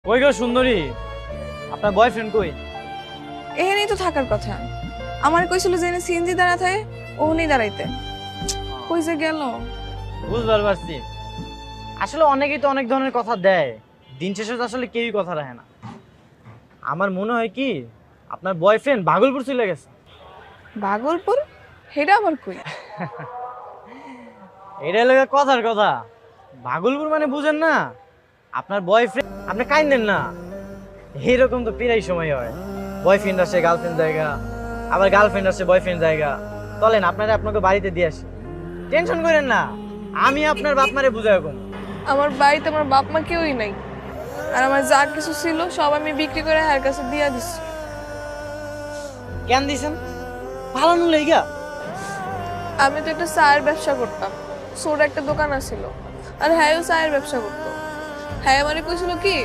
কই গো সুন্দরী, আপনার বয়ফ্রেন্ড কই? এখানেই তো থাকার কথা। আমার কইছিল যে এনে সিএনজি দাঁড়া থাকে, ওখানেই দাঁড়াইতে। কই যে গেল? বুঝবার পারছি। আসলে অনেকেই তো অনেক ধরনের কথা দেয়, দিন শেষে তো আসলে কেউই কথা রাখে না। আমার মনে হয় কি আপনার বয়ফ্রেন্ড ভাগলপুর চলে গেছে। ভাগলপুর? হেডা আবার কই? এটা হলো কথার কথা। ভাগলপুর মানে বুঝেন না? আপনার বয়ফ্রেন্ড, আপনি কাইন্দেন না, এইরকম তো প্রায় সময় হয়। বয়ফ্রেন্ড আসে গার্লফ্রেন্ড জায়গা, আবার গার্লফ্রেন্ড আসে বয়ফ্রেন্ড জায়গা। চলেন আপনারা আপনাকে বাড়িতে দিয়ে আসি, টেনশন করেন না, আমি আপনার বাপ মারে বুঝাই কম। আমার বাড়িতে আমার বাপ মা কেউই নাই। আর আমার যা কিছু ছিল সব আমি বিক্রি করে হার কাছে দিয়া দিছি। কেন দিছেন? ভালো নুলেইগা। আমি তো একটা চায়ের ব্যবসা করতাম, ছোট একটা দোকান আছিল। আর হ্যাঁও চায়ের ব্যবসা করতো। হ্যাঁ মানে কইছিল কি